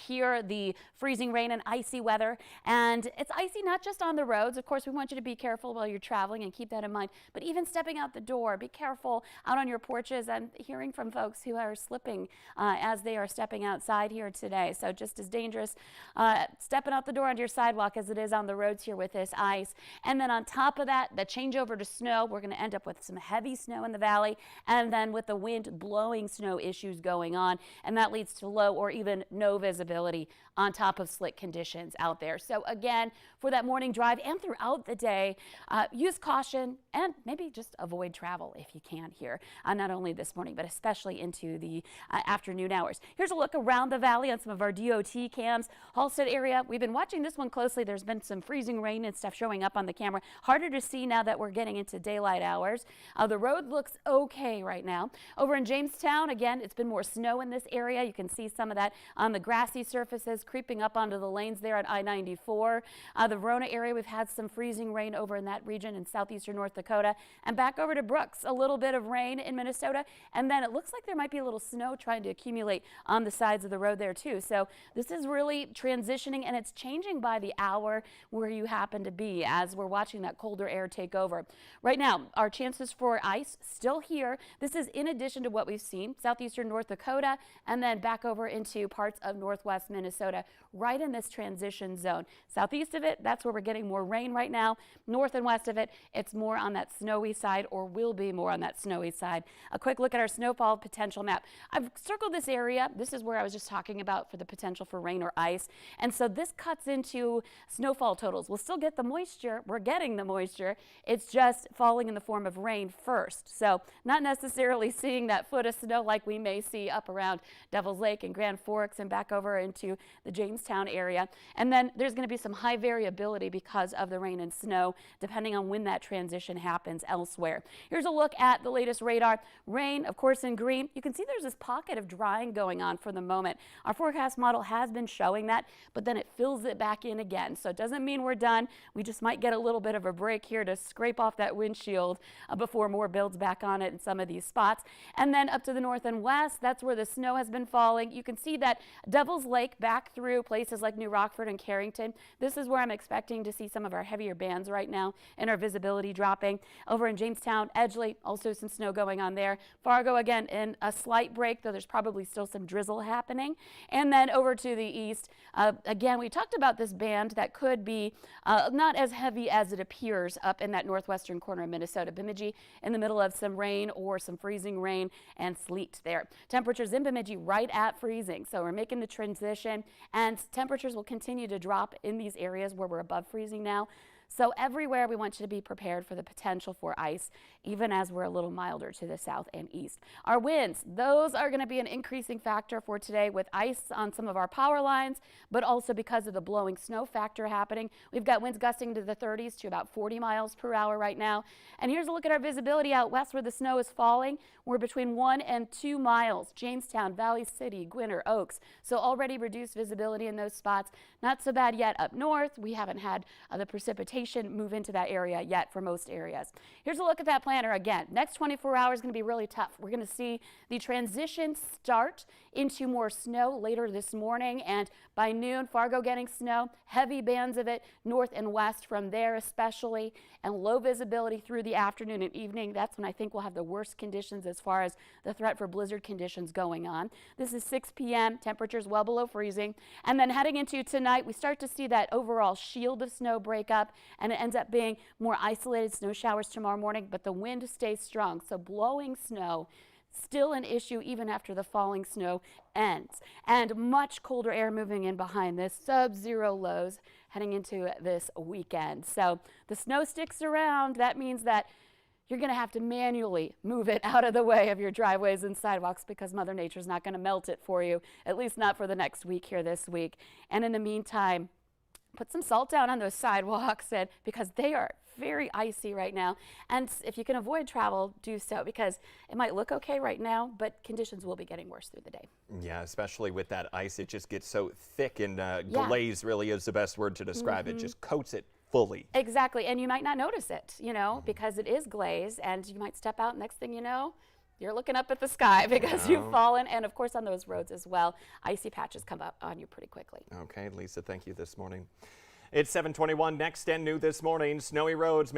Here, the freezing rain and icy weather, and it's icy not just on the roads. Of course, we want you to be careful while you're traveling and keep that in mind, but even stepping out the door, be careful out on your porches. I'm hearing from folks who are slipping as they are stepping outside here today, so just as dangerous stepping out the door onto your sidewalk as it is on the roads here with this ice. And then on top of that, the changeover to snow, we're going to end up with some heavy snow in the valley, and then with the wind blowing snow issues going on, and that leads to low or even no visibility on top of slick conditions out there. So again, for that morning drive and throughout the day, use caution and maybe just avoid travel if you can here, not only this morning, but especially into the afternoon hours. Here's a look around the valley on some of our DOT cams. Halstead area, we've been watching this one closely. There's been some freezing rain and stuff showing up on the camera. Harder to see now that we're getting into daylight hours. The road looks okay right now. Over in Jamestown, again, it's been more snow in this area. You can see some of that on the grassy surfaces creeping up onto the lanes there at I-94. The Verona area, we've had some freezing rain over in that region in southeastern North Dakota. And back over to Brooks, a little bit of rain in Minnesota. And then it looks like there might be a little snow trying to accumulate on the sides of the road there too. So this is really transitioning, and it's changing by the hour where you happen to be as we're watching that colder air take over. Right now, our chances for ice still here. This is in addition to what we've seen southeastern North Dakota and then back over into parts of northwest Minnesota, right in this transition zone. Southeast of it, that's where we're getting more rain right now. North and west of it, it's more on that snowy side, or will be more on that snowy side. A quick look at our snowfall potential map. I've circled this area. This is where I was just talking about for the potential for rain or ice. And so this cuts into snowfall totals. We'll still get the moisture. We're getting the moisture. It's just falling in the form of rain first. So not necessarily seeing that foot of snow like we may see up around Devil's Lake and Grand Forks and back over into the Jamestown area. And then there's going to be some high variability because of the rain and snow, depending on when that transition happens elsewhere. Here's a look at the latest radar. Rain, of course, in green. You can see there's this pocket of drying going on for the moment. Our forecast model has been showing that, but then it fills it back in again. So it doesn't mean we're done. We just might get a little bit of a break here to scrape off that windshield before more builds back on it in some of these spots. And then up to the north and west, that's where the snow has been falling. You can see that Devil's Lake back through places like New Rockford and Carrington. This is where I'm expecting to see some of our heavier bands right now and our visibility dropping. Over in Jamestown, Edgeley, also some snow going on there. Fargo, again, in a slight break, though there's probably still some drizzle happening. And then over to the east, again, we talked about this band that could be not as heavy as it appears up in that northwestern corner of Minnesota. Bemidji in the middle of some rain or some freezing rain and sleet there. Temperatures in Bemidji right at freezing. So we're making the transition, and temperatures will continue to drop in these areas where we're above freezing now. So everywhere we want you to be prepared for the potential for ice, even as we're a little milder to the south and east. Our winds, those are going to be an increasing factor for today with ice on some of our power lines, but also because of the blowing snow factor happening. We've got winds gusting to the 30s to about 40 miles per hour right now. And here's a look at our visibility out west where the snow is falling. We're between 1 and 2 miles. Jamestown, Valley City, Gwinner, Oaks. So already reduced visibility in those spots. Not so bad yet up north. We haven't had the precipitation move into that area yet for most areas. Here's a look at that planner again. Next 24 hours is going to be really tough. We're going to see the transition start into more snow later this morning, and by noon, Fargo getting snow, heavy bands of it north and west from there especially, and low visibility through the afternoon and evening. That's when I think we'll have the worst conditions as far as the threat for blizzard conditions going on. This is 6 p.m. Temperatures well below freezing. And then heading into tonight, we start to see that overall shield of snow break up, and it ends up being more isolated snow showers tomorrow morning, but the wind stays strong. So blowing snow, still an issue even after the falling snow ends. And much colder air moving in behind this, sub-zero lows heading into this weekend. So the snow sticks around. That means that you're going to have to manually move it out of the way of your driveways and sidewalks because Mother Nature's not going to melt it for you, at least not for the next week here this week. And in the meantime, put some salt down on those sidewalks because they are very icy right now. And if you can avoid travel, do so, because it might look okay right now, but conditions will be getting worse through the day. Yeah, especially with that ice, it just gets so thick, and glaze really is the best word to describe it. Just coats it fully. Exactly, and you might not notice it, because it is glaze, and you might step out, next thing you know, you're looking up at the sky because Yeah. you've fallen. And of course on those roads as well, icy patches come up on you pretty quickly. Okay, Lisa, thank you this morning. It's 7:21. Next and new this morning, snowy roads.